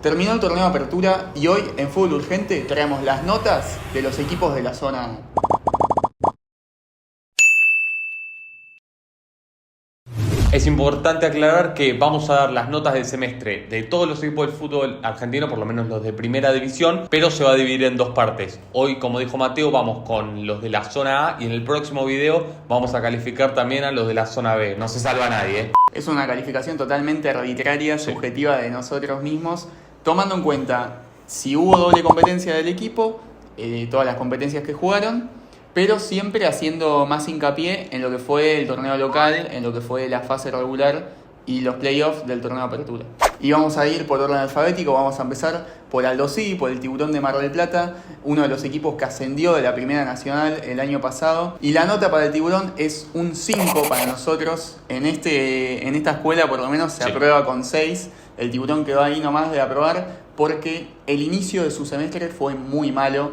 Terminó el torneo de apertura y hoy en Fútbol Urgente traemos las notas de los equipos de la zona A. Es importante aclarar que vamos a dar las notas del semestre de todos los equipos del fútbol argentino, por lo menos los de primera división, pero se va a dividir en dos partes. Hoy, como dijo Mateo, vamos con los de la zona A y en el próximo video vamos a calificar también a los de la zona B. No se salva nadie, ¿eh? Es una calificación totalmente arbitraria, subjetiva de nosotros mismos, tomando en cuenta si hubo doble competencia del equipo, todas las competencias que jugaron, pero siempre haciendo más hincapié en lo que fue el torneo local, en lo que fue la fase regular y los playoffs del torneo de apertura. Y vamos a ir por orden alfabético, vamos a empezar por Aldo Civi, por el Tiburón de Mar del Plata, uno de los equipos que ascendió de la Primera Nacional el año pasado. Y la nota para el Tiburón es un 5 para nosotros. En esta escuela por lo menos se aprueba con 6. El Tiburón quedó ahí nomás de aprobar porque el inicio de su semestre fue muy malo.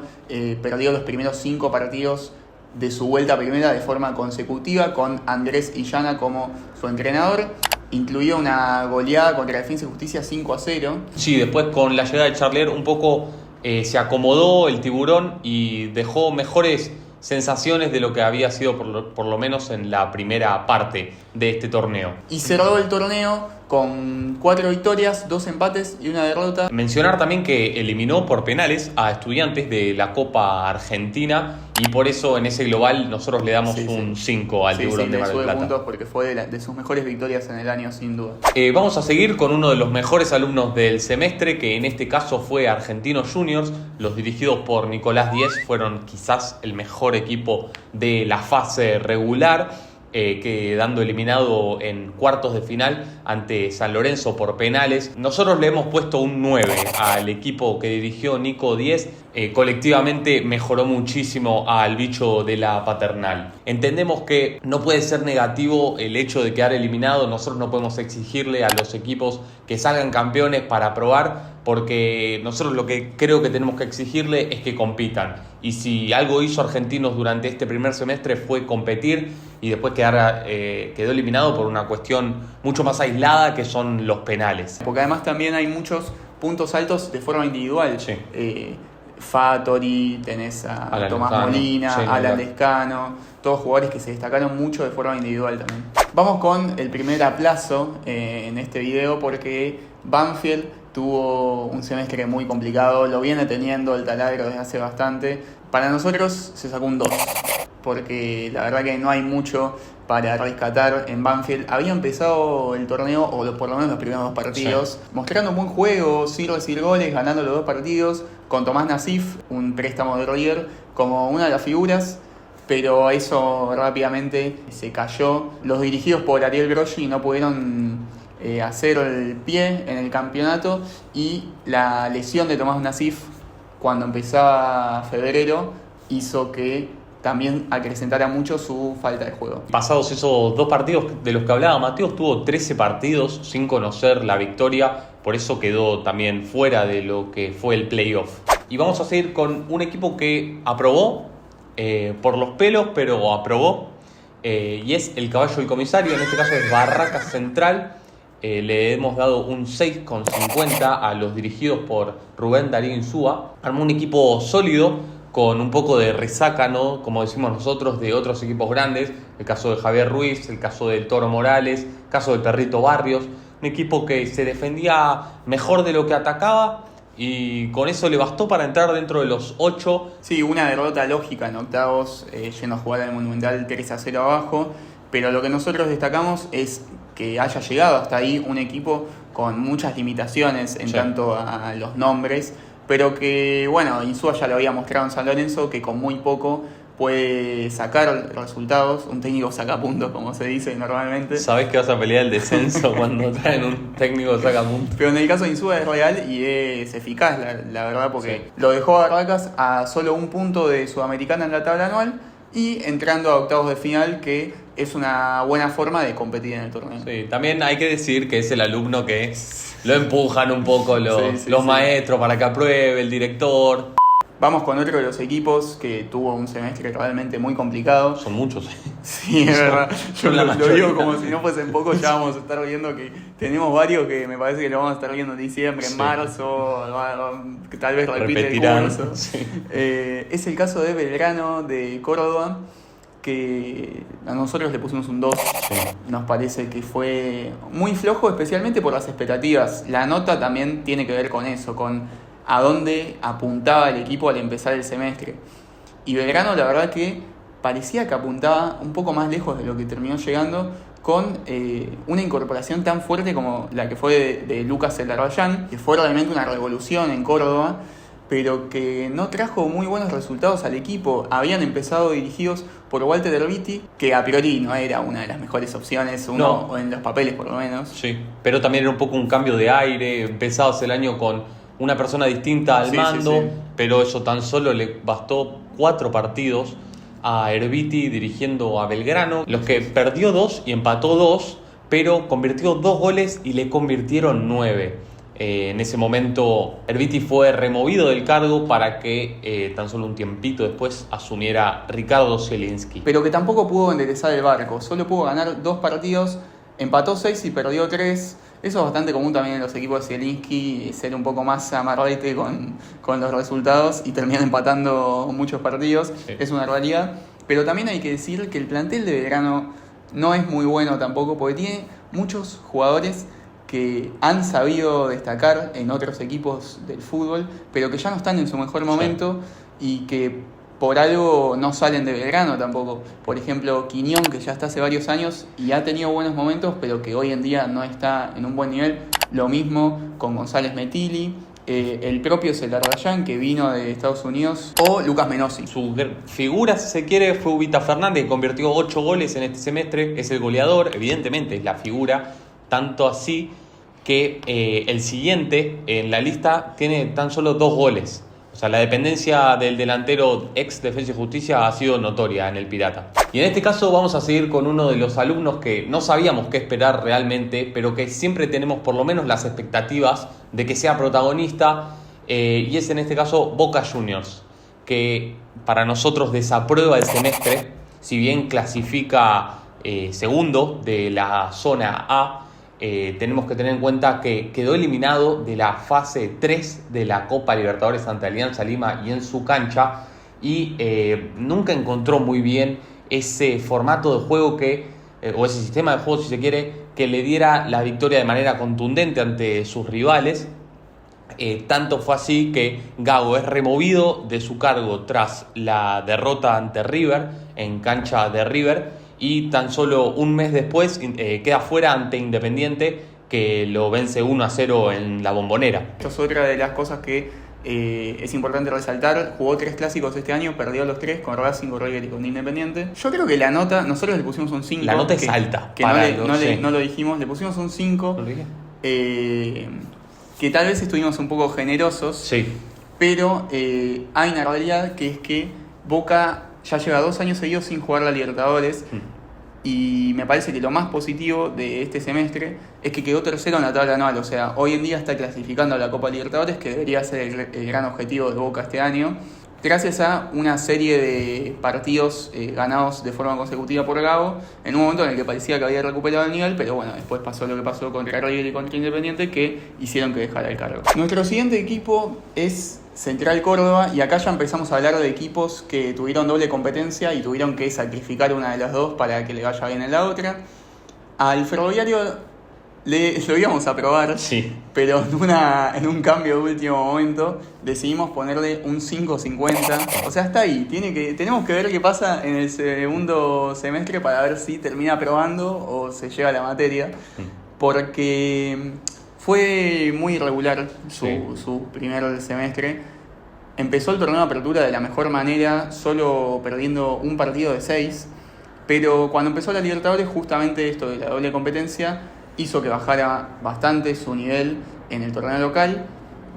Perdió los primeros 5 partidos de su vuelta a primera de forma consecutiva con Andrés Illana como su entrenador. Incluía una goleada contra Defensa y Justicia 5-0. Sí, después con la llegada de Charler un poco se acomodó el Tiburón y dejó mejores sensaciones de lo que había sido por lo menos en la primera parte de este torneo. Y cerró el torneo con 4 victorias, 2 empates y una derrota. Mencionar también que eliminó por penales a Estudiantes de la Copa Argentina y por eso en ese global nosotros le damos un 5 al Tiburón de Mar del Plata. Puntos porque fue de sus mejores victorias en el año, sin duda. Vamos a seguir con uno de los mejores alumnos del semestre, que en este caso fue Argentinos Juniors. Los dirigidos por Nicolás Díez fueron quizás el mejor equipo de la fase regular, quedando eliminado en cuartos de final ante San Lorenzo por penales. Nosotros le hemos puesto un 9 al equipo que dirigió Nico Díez. Colectivamente mejoró muchísimo al bicho de la Paternal. Entendemos que no puede ser negativo el hecho de quedar eliminado. Nosotros no podemos exigirle a los equipos que salgan campeones para probar, porque nosotros lo que creo que tenemos que exigirle es que compitan. Y si algo hizo Argentinos durante este primer semestre fue competir y después quedó eliminado por una cuestión mucho más aislada, que son los penales. Porque además también hay muchos puntos altos de forma individual. Sí. Fatori, tenés a Alan Tomás Lescano, Molina, sí, Alan Lescano, todos jugadores que se destacaron mucho de forma individual también. Vamos con el primer aplazo en este video, porque Banfield tuvo un semestre muy complicado, lo viene teniendo el taladro desde hace bastante. Para nosotros se sacó un 2, porque la verdad que no hay mucho para rescatar en Banfield. Había empezado el torneo, o por lo menos los primeros 2 partidos, mostrando un buen juego, sin recibir goles, ganando los 2 partidos, con Tomás Nasif, un préstamo de River, como una de las figuras, pero eso rápidamente se cayó. Los dirigidos por Ariel Groschi no pudieron hacer el pie en el campeonato, y la lesión de Tomás Nasif cuando empezaba febrero hizo que también acrecentara mucho su falta de juego. Pasados esos 2 partidos de los que hablaba Mateo, tuvo 13 partidos sin conocer la victoria, por eso quedó también fuera de lo que fue el playoff. Y vamos a seguir con un equipo que aprobó, por los pelos, pero aprobó, y es el caballo del comisario. En este caso es Barracas Central. Le hemos dado un 6,50 a los dirigidos por Rubén Darío Insúa. Armó un equipo sólido, con un poco de resaca, ¿no?, como decimos nosotros, de otros equipos grandes. El caso de Javier Ruiz, el caso del Toro Morales, el caso del Perrito Barrios. Un equipo que se defendía mejor de lo que atacaba, y con eso le bastó para entrar dentro de los 8. Sí, una derrota lógica en octavos, yendo a jugar al Monumental 3-0 abajo. Pero lo que nosotros destacamos es que haya llegado hasta ahí un equipo con muchas limitaciones en tanto a los nombres, pero que, bueno, Insúa ya lo había mostrado en San Lorenzo, que con muy poco puede sacar resultados. Un técnico sacapuntos, como se dice normalmente. Sabés que vas a pelear el descenso cuando traen un técnico sacapuntos. Pero en el caso de Insúa es real y es eficaz, la verdad, porque lo dejó a Barracas a solo un punto de Sudamericana en la tabla anual, y entrando a octavos de final, que es una buena forma de competir en el torneo. Sí, también hay que decir que es el alumno que lo empujan un poco los maestros para que apruebe, el director. Vamos con otro de los equipos que tuvo un semestre realmente muy complicado. Son muchos. Sí, es verdad. Yo la lo mayoría. digo como si no fuesen pocos, ya vamos a estar viendo que tenemos varios que me parece que lo vamos a estar viendo en diciembre, en Sí. marzo, que tal vez repite Repetirán. el curso. Sí. Es el caso de Belgrano de Córdoba, que a nosotros le pusimos un 2. Sí. Nos parece que fue muy flojo, especialmente por las expectativas. La nota también tiene que ver con eso, con a dónde apuntaba el equipo al empezar el semestre. Y Belgrano, la verdad que parecía que apuntaba un poco más lejos de lo que terminó llegando, con una incorporación tan fuerte como la que fue de Lucas Elarrayán, que fue realmente una revolución en Córdoba, pero que no trajo muy buenos resultados al equipo. Habían empezado dirigidos por Walter Erviti, que a priori no era una de las mejores opciones, No. en los papeles por lo menos. Sí, pero también era un poco un cambio de aire. Empezabas el año con una persona distinta al Sí, mando, sí, sí. pero eso tan solo le bastó 4 partidos a Erviti dirigiendo a Belgrano, los que perdió 2 y empató 2, pero convirtió 2 goles y le convirtieron 9. En ese momento Erviti fue removido del cargo para que tan solo un tiempito después asumiera Ricardo Zielinski. Pero que tampoco pudo enderezar el barco, solo pudo ganar 2 partidos, empató 6 y perdió 3. Eso es bastante común también en los equipos de Zielinski, ser un poco más amarrete con los resultados y terminar empatando muchos partidos. Sí. Es una realidad. Pero también hay que decir que el plantel de Belgrano no es muy bueno tampoco, porque tiene muchos jugadores que han sabido destacar en otros equipos del fútbol, pero que ya no están en su mejor momento y que por algo no salen de Belgrano tampoco. Por ejemplo, Quiñón, que ya está hace varios años y ha tenido buenos momentos, pero que hoy en día no está en un buen nivel. Lo mismo con González Metilli, el propio Celarrayán, que vino de Estados Unidos, o Lucas Menossi. Su figura, si se quiere, fue Ubita Fernández, que convirtió 8 goles en este semestre. Es el goleador, evidentemente es la figura, tanto así que el siguiente en la lista tiene tan solo 2 goles. O sea, la dependencia del delantero ex Defensa y Justicia ha sido notoria en el Pirata. Y en este caso vamos a seguir con uno de los alumnos que no sabíamos qué esperar realmente, pero que siempre tenemos por lo menos las expectativas de que sea protagonista, y es en este caso Boca Juniors, que para nosotros desaprueba el semestre, si bien clasifica segundo de la zona A. Tenemos que tener en cuenta que quedó eliminado de la fase 3 de la Copa Libertadores ante Alianza Lima y en su cancha, y nunca encontró muy bien ese formato de juego o ese sistema de juego, si se quiere, que le diera la victoria de manera contundente ante sus rivales. Tanto fue así que Gago es removido de su cargo tras la derrota ante River, en cancha de River, y tan solo un mes después queda fuera ante Independiente, que lo vence 1-0 en la Bombonera. Esto es otra de las cosas que es importante resaltar. Jugó 3 clásicos este año, perdió los 3 con Racing, con River y con Independiente. Yo creo que la nota, nosotros le pusimos un 5. La nota es alta. Que no lo dijimos, le pusimos un 5. ¿No lo dije? Que tal vez estuvimos un poco generosos, Sí. pero hay una realidad, que es que Boca ya lleva 2 años seguidos sin jugar la Libertadores. Y me parece que lo más positivo de este semestre es que quedó tercero en la tabla anual. O sea, hoy en día está clasificando a la Copa Libertadores, que debería ser el gran objetivo de Boca este año, gracias a una serie de partidos ganados de forma consecutiva por Gago, en un momento en el que parecía que había recuperado el nivel, pero bueno, después pasó lo que pasó contra River y contra Independiente, que hicieron que dejara el cargo. Nuestro siguiente equipo es Central Córdoba, y acá ya empezamos a hablar de equipos que tuvieron doble competencia y tuvieron que sacrificar una de las dos para que le vaya bien en la otra. Al Ferroviario lo íbamos a probar, Sí. pero en un cambio de último momento decidimos ponerle un 5.50. O sea, está ahí. Tenemos que ver qué pasa en el segundo semestre para ver si termina aprobando o se lleva la materia. Porque fue muy irregular su primer semestre. Empezó el torneo de apertura de la mejor manera, solo perdiendo un partido de 6. Pero cuando empezó la Libertadores, justamente esto de la doble competencia hizo que bajara bastante su nivel en el torneo local,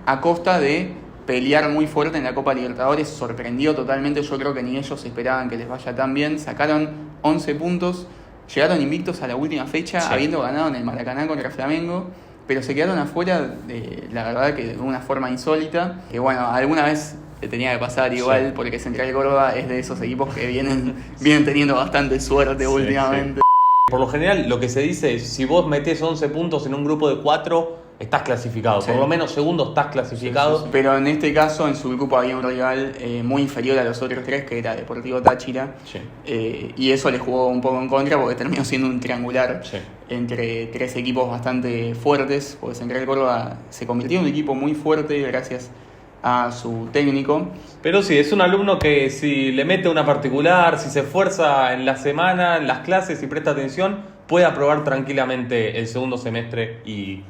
a costa de pelear muy fuerte en la Copa Libertadores. Sorprendió totalmente, yo creo que ni ellos esperaban que les vaya tan bien. Sacaron 11 puntos, llegaron invictos a la última fecha, Sí. habiendo ganado en el Maracaná contra Flamengo, pero se quedaron afuera, la verdad que de una forma insólita. Que bueno, alguna vez te tenía que pasar igual, Sí. porque Central Córdoba es de esos equipos que vienen teniendo bastante suerte Sí, últimamente. Por lo general, lo que se dice es, si vos metés 11 puntos en un grupo de 4, estás clasificado. Sí. Por lo menos segundo estás clasificado. Sí. Pero en este caso, en su grupo había un rival muy inferior a los otros tres, que era Deportivo Táchira. Sí. Y eso le jugó un poco en contra porque terminó siendo un triangular Sí. entre tres equipos bastante fuertes, porque Central Córdoba se convirtió en un equipo muy fuerte gracias a su técnico. Pero sí, es un alumno que si le mete una particular, si se esfuerza en la semana, en las clases y presta atención, puede aprobar tranquilamente el segundo semestre y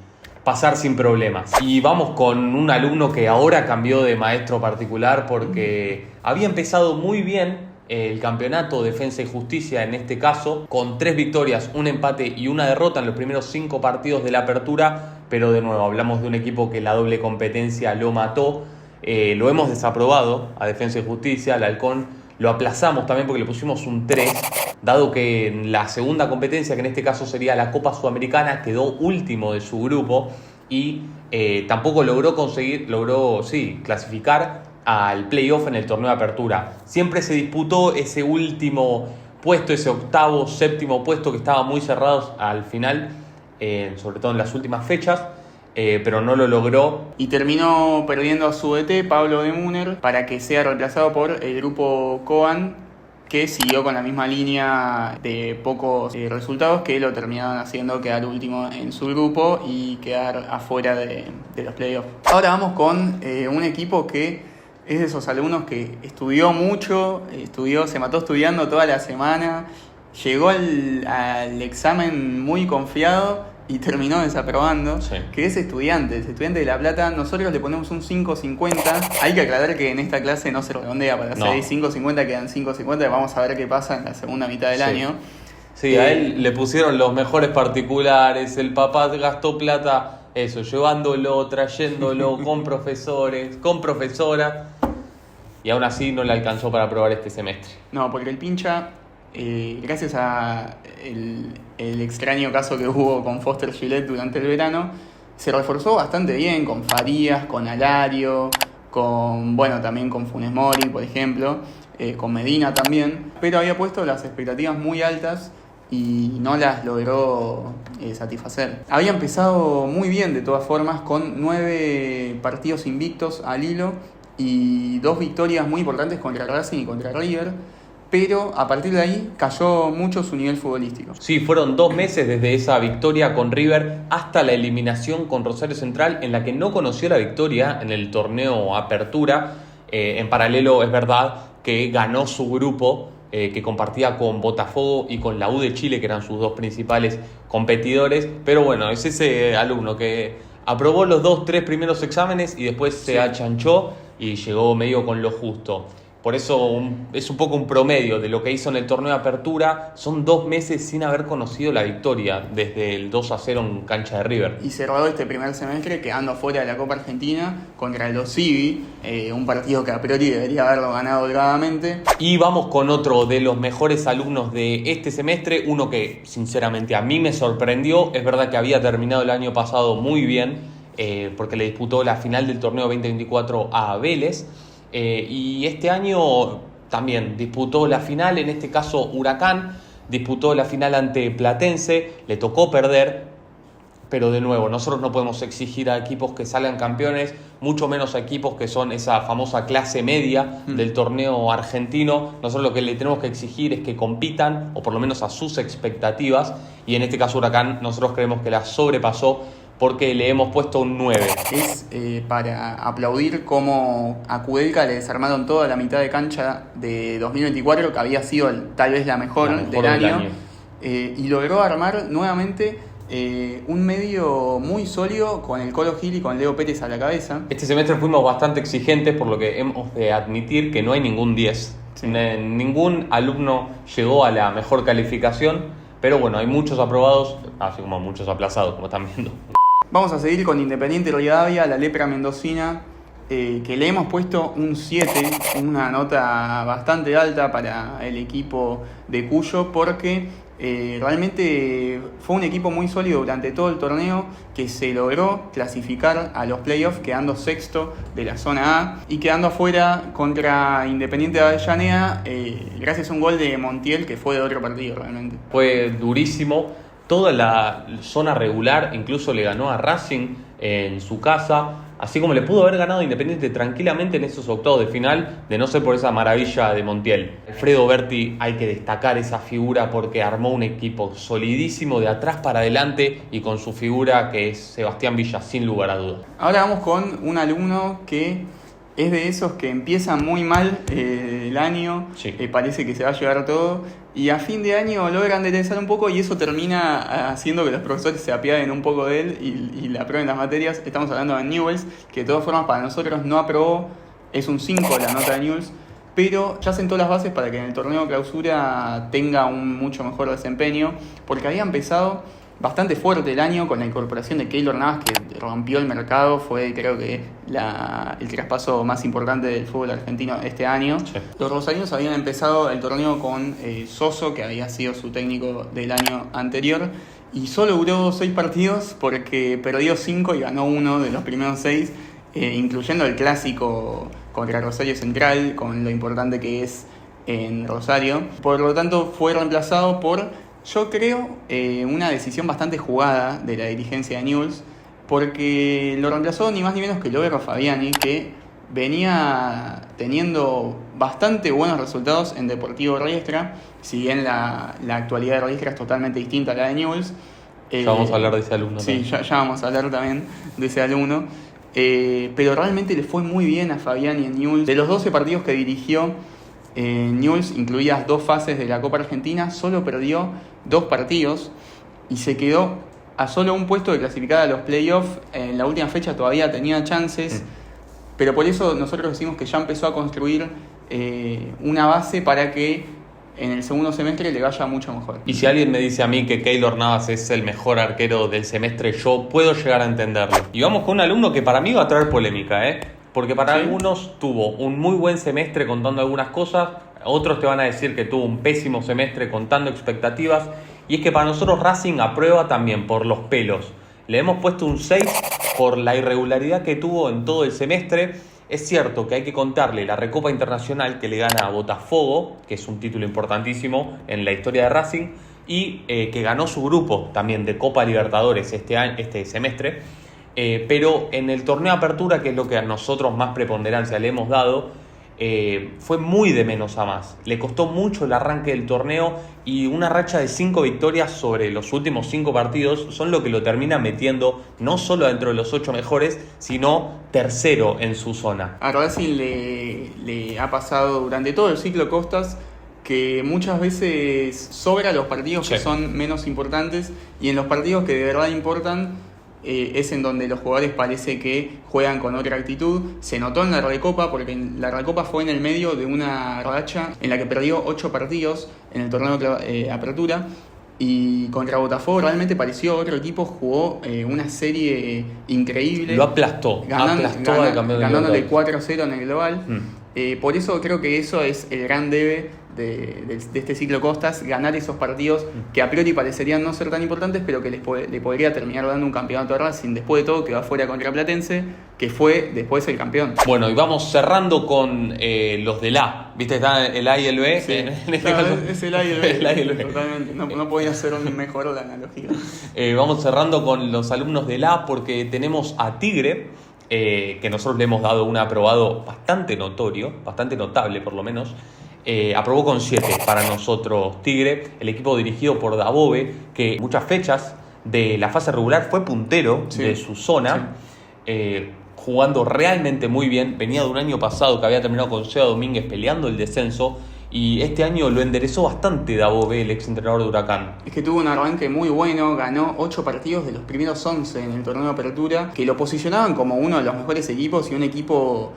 pasar sin problemas. Y vamos con un alumno que ahora cambió de maestro particular porque había empezado muy bien el campeonato Defensa y Justicia, en este caso, con 3 victorias, un empate y una derrota en los primeros 5 partidos de la apertura, pero de nuevo hablamos de un equipo que la doble competencia lo mató. Lo hemos desaprobado a Defensa y Justicia, al Halcón lo aplazamos también porque le pusimos un 3, dado que en la segunda competencia, que en este caso sería la Copa Sudamericana, quedó último de su grupo y tampoco logró clasificar al playoff en el torneo de apertura. Siempre se disputó ese último puesto, ese octavo, séptimo puesto que estaba muy cerrado al final, sobre todo en las últimas fechas. Pero no lo logró. Y terminó perdiendo a su DT, Pablo de Muner, para que sea reemplazado por el grupo Coan, que siguió con la misma línea de pocos resultados, que lo terminaron haciendo quedar último en su grupo y quedar afuera de los playoffs. Ahora vamos con un equipo que es de esos alumnos que estudió mucho, se mató estudiando toda la semana, llegó al examen muy confiado y terminó desaprobando, Sí. que es Estudiantes de La Plata. Nosotros le ponemos un 5.50. Hay que aclarar que en esta clase no se redondea para No. 6, 5.50 quedan 5.50. Vamos a ver qué pasa en la segunda mitad del Sí. año. Sí, a él le pusieron los mejores particulares, el papá gastó plata, eso, llevándolo, trayéndolo, con profesores, con profesoras, y aún así no le alcanzó para aprobar este semestre. No, porque el pincha, gracias a el extraño caso que hubo con Foster Gillette durante el verano, se reforzó bastante bien con Farías, con Alario, también con Funes Mori, por ejemplo, con Medina también, pero había puesto las expectativas muy altas y no las logró satisfacer. Había empezado muy bien de todas formas, con 9 partidos invictos al hilo y 2 victorias muy importantes contra Racing y contra River, pero a partir de ahí cayó mucho su nivel futbolístico. Sí, fueron 2 meses desde esa victoria con River hasta la eliminación con Rosario Central, en la que no conoció la victoria en el torneo Apertura. En paralelo, es verdad que ganó su grupo, que compartía con Botafogo y con la U de Chile, que eran sus 2 principales competidores. Pero bueno, es ese alumno que aprobó los 2-3 primeros exámenes y después se achanchó y llegó medio con lo justo. Por eso es un poco un promedio de lo que hizo en el torneo de apertura. Son 2 meses sin haber conocido la victoria desde el 2-0 en cancha de River. Y cerró este primer semestre quedando fuera de la Copa Argentina contra los Civi, un partido que a priori debería haberlo ganado holgadamente. Y vamos con otro de los mejores alumnos de este semestre, uno que sinceramente a mí me sorprendió. Es verdad que había terminado el año pasado muy bien, porque le disputó la final del torneo 2024 a Vélez. Y este año también disputó la final, en este caso Huracán, disputó la final ante Platense, le tocó perder, pero de nuevo, nosotros no podemos exigir a equipos que salgan campeones, mucho menos a equipos que son esa famosa clase media del torneo argentino. Nosotros lo que le tenemos que exigir es que compitan, o por lo menos a sus expectativas, y en este caso Huracán nosotros creemos que la sobrepasó, porque le hemos puesto un 9. Es para aplaudir cómo a Kudelka le desarmaron toda la mitad de cancha de 2024, que había sido tal vez la mejor del año. Y logró armar nuevamente un medio muy sólido con el Colo Gil y con Leo Pérez a la cabeza. Este semestre fuimos bastante exigentes, por lo que hemos de admitir que no hay ningún 10. Sí. Ningún alumno llegó a la mejor calificación, pero bueno, hay muchos aprobados, así como muchos aplazados, como están viendo. Vamos a seguir con Independiente Rivadavia, la lepra mendocina, que le hemos puesto un 7, una nota bastante alta para el equipo de Cuyo, porque Realmente fue un equipo muy sólido durante todo el torneo, que se logró clasificar a los playoffs quedando sexto de la zona A y quedando afuera contra Independiente de Avellaneda gracias a un gol de Montiel que fue de otro partido realmente. Fue durísimo. Toda la zona regular incluso le ganó a Racing en su casa, así como le pudo haber ganado a Independiente tranquilamente en esos octavos de final, de no ser por esa maravilla de Montiel. Alfredo Berti, hay que destacar esa figura porque armó un equipo solidísimo de atrás para adelante y con su figura que es Sebastián Villa, sin lugar a dudas. Ahora vamos con un alumno que es de esos que empiezan muy mal el año, Sí. Parece que se va a llevar todo y a fin de año logran detener un poco y eso termina haciendo que los profesores se apiaden un poco de él y le aprueben las materias. Estamos hablando de Newell's, que de todas formas para nosotros no aprobó, es un 5 la nota de Newell's, pero ya sentó las bases para que en el torneo de clausura tenga un mucho mejor desempeño, porque había empezado bastante fuerte el año con la incorporación de Keylor Navas, que rompió el mercado, fue creo que el traspaso más importante del fútbol argentino este año. Sí. Los rosarinos habían empezado el torneo con Soso, que había sido su técnico del año anterior, y solo duró 6 partidos porque perdió 5 y ganó 1 de los primeros 6, incluyendo el clásico contra Rosario Central, con lo importante que es en Rosario. Por lo tanto fue reemplazado por, yo creo, una decisión bastante jugada de la dirigencia de Newell's, porque lo reemplazó ni más ni menos que Lovero Fabiani, que venía teniendo bastante buenos resultados en Deportivo Riestra, si bien la actualidad de Riestra es totalmente distinta a la de Newell's. Ya vamos a hablar de ese alumno. Sí, ya vamos a hablar también de ese alumno. Pero realmente le fue muy bien a Fabiani en Newell's. De los 12 partidos que dirigió, Newell's, incluidas 2 fases de la Copa Argentina, solo perdió 2 partidos y se quedó a solo un puesto de clasificar a los playoffs. En la última fecha todavía tenía chances, pero por eso nosotros decimos que ya empezó a construir una base para que en el segundo semestre le vaya mucho mejor. Y si alguien me dice a mí que Keylor Navas es el mejor arquero del semestre, yo puedo llegar a entenderlo. Y vamos con un alumno que para mí va a traer polémica, porque para algunos tuvo un muy buen semestre contando algunas cosas, otros te van a decir que tuvo un pésimo semestre contando expectativas, y es que para nosotros Racing aprueba también por los pelos. Le hemos puesto un 6 por la irregularidad que tuvo en todo el semestre. Es cierto que hay que contarle la Recopa Internacional que le gana a Botafogo, que es un título importantísimo en la historia de Racing, y que ganó su grupo también de Copa Libertadores este semestre. Pero en el torneo de apertura, que es lo que a nosotros más preponderancia le hemos dado, fue muy de menos a más. Le costó mucho el arranque del torneo y una racha de 5 victorias sobre los últimos 5 partidos son lo que lo termina metiendo no solo dentro de los 8 mejores, sino tercero en su zona. A Racing le ha pasado durante todo el ciclo Costas que muchas veces sobra los partidos que son menos importantes, y en los partidos que de verdad importan es en donde los jugadores parece que juegan con otra actitud. Se notó en la Recopa, porque la Recopa fue en el medio de una racha en la que perdió 8 partidos en el torneo de apertura, y contra Botafogo realmente pareció otro equipo, jugó una serie increíble. Lo aplastó, ganándole 4-0 en el global. Por eso creo que eso es el gran debe de este ciclo Costas, ganar esos partidos que a priori parecerían no ser tan importantes, pero que le podría terminar dando un campeonato a Racing, después de todo que va fuera contra Platense, que fue después el campeón. Bueno, y vamos cerrando con los del A. ¿Viste? Está el A y el B. Sí, es el A y el B. El A y el B. Totalmente. No podía ser mejor la analogía. Vamos cerrando con los alumnos del A, porque tenemos a Tigre, que nosotros le hemos dado un aprobado bastante notorio, bastante notable por lo menos. Aprobó con 7 para nosotros Tigre, el equipo dirigido por Dabove, que muchas fechas de la fase regular fue puntero de su zona, jugando realmente muy bien. Venía de un año pasado que había terminado con Seba Domínguez peleando el descenso, y este año lo enderezó bastante Dabove, el exentrenador de Huracán. Es que tuvo un arranque muy bueno, ganó 8 partidos de los primeros 11 en el torneo de apertura, que lo posicionaban como uno de los mejores equipos y un equipo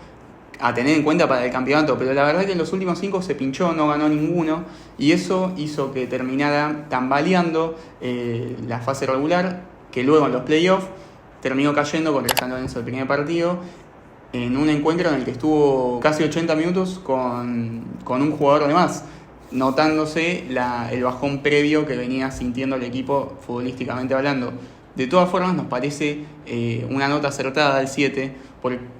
a tener en cuenta para el campeonato, pero la verdad es que en los últimos 5 se pinchó, no ganó ninguno, y eso hizo que terminara tambaleando la fase regular, que luego en los playoffs terminó cayendo contra San Lorenzo el primer partido, en un encuentro en el que estuvo casi 80 minutos con un jugador de más, notándose el bajón previo que venía sintiendo el equipo futbolísticamente hablando. De todas formas, nos parece una nota acertada al 7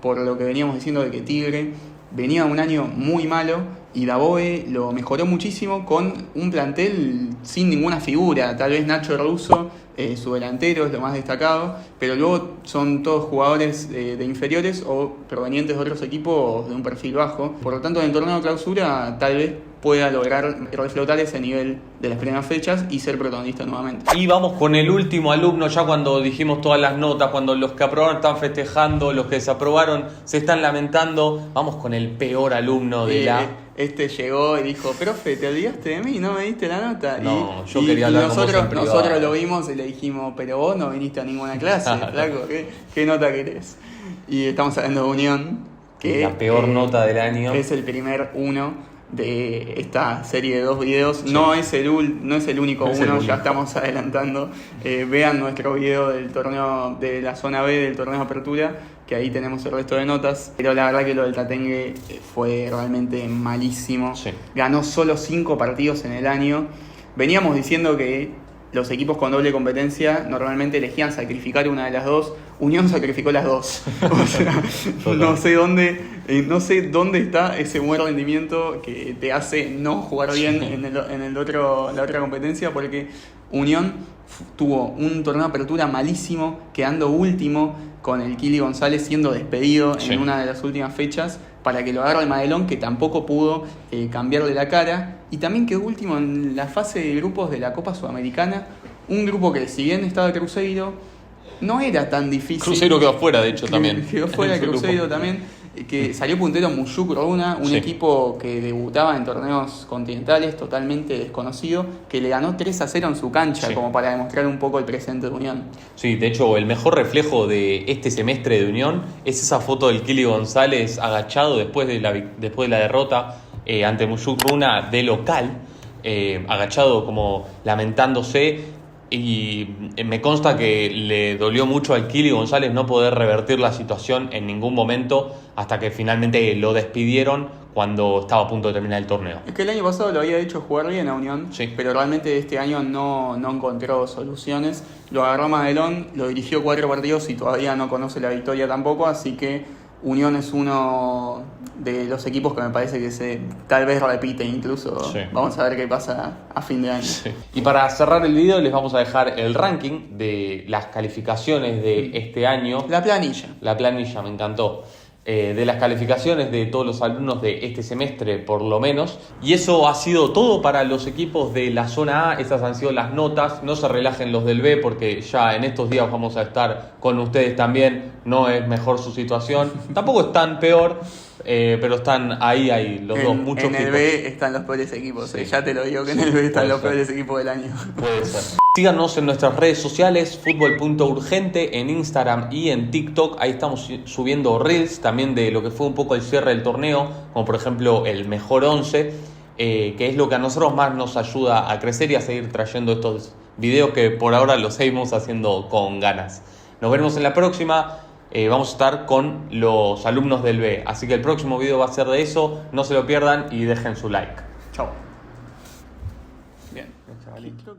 por lo que veníamos diciendo de que Tigre venía un año muy malo y Dabove lo mejoró muchísimo con un plantel sin ninguna figura. Tal vez Nacho Russo, su delantero, es lo más destacado, pero luego son todos jugadores de inferiores o provenientes de otros equipos de un perfil bajo. Por lo tanto, en el torneo de clausura tal vez pueda lograr reflotar ese nivel de las primeras fechas y ser protagonista nuevamente. Y vamos con el último alumno, ya cuando dijimos todas las notas, cuando los que aprobaron están festejando, los que desaprobaron se están lamentando, vamos con el peor alumno de la... Este llegó y dijo, profe, ¿te olvidaste de mí? ¿No me diste la nota? No, yo quería hablar con vos en privado. Nosotros lo vimos y le dijimos, pero vos no viniste a ninguna clase, flaco, ¿qué nota querés? Y estamos hablando de Unión, que la peor nota del año. Es el primer uno de esta serie de 2 videos. Sí. No es el único uno, ya estamos adelantando. Vean nuestro video del torneo de la zona B del torneo de apertura, que ahí tenemos el resto de notas. Pero la verdad que lo del Tatengue fue realmente malísimo. Sí. Ganó solo 5 partidos en el año. Veníamos diciendo que los equipos con doble competencia normalmente elegían sacrificar una de las dos. Unión sacrificó las dos. O sea, no sé dónde está ese buen rendimiento que te hace no jugar bien en la otra competencia, porque Unión tuvo un torneo de apertura malísimo, quedando último, con el Kili González siendo despedido en una de las últimas fechas, para que lo agarre el Madelón, que tampoco pudo cambiarle la cara, y también quedó último en la fase de grupos de la Copa Sudamericana, un grupo que, si bien estaba Cruzeiro, no era tan difícil. Cruzeiro quedó fuera, de hecho, también. Quedó fuera Cruzeiro también, que salió puntero Muyuk Runa, un equipo que debutaba en torneos continentales, totalmente desconocido, que le ganó 3-0 en su cancha, como para demostrar un poco el presente de Unión. Sí, de hecho, el mejor reflejo de este semestre de Unión es esa foto del Kili González agachado después de la derrota ante Muyuk Runa de local, agachado como lamentándose. Y me consta que le dolió mucho al Kili González no poder revertir la situación en ningún momento, hasta que finalmente lo despidieron cuando estaba a punto de terminar el torneo. Es que el año pasado lo había hecho jugar bien a Unión, pero realmente este año no encontró soluciones. Lo agarró Madelón, lo dirigió 4 partidos y todavía no conoce la victoria tampoco, así que Unión es uno de los equipos que me parece que tal vez repite incluso. Vamos a ver qué pasa a fin de año. Y para cerrar el video les vamos a dejar el ranking de las calificaciones de este año. La planilla, me encantó. De las calificaciones de todos los alumnos de este semestre, por lo menos. Y eso ha sido todo para los equipos de la zona A. Esas han sido las notas. No se relajen los del B, porque ya en estos días vamos a estar con ustedes también. No es mejor su situación. Tampoco es tan peor, pero están ahí los dos. Muchos en el B están los peores equipos. Ya te lo digo, que en el B están los peores equipos del año. Puede ser. Síganos en nuestras redes sociales, fútbol.urgente, en Instagram y en TikTok. Ahí estamos subiendo reels también de lo que fue un poco el cierre del torneo, como por ejemplo el mejor 11, que es lo que a nosotros más nos ayuda a crecer y a seguir trayendo estos videos que por ahora los seguimos haciendo con ganas. Nos veremos en la próxima. Vamos a estar con los alumnos del B, así que el próximo video va a ser de eso. No se lo pierdan y dejen su like. Chao. Bien, chavalito.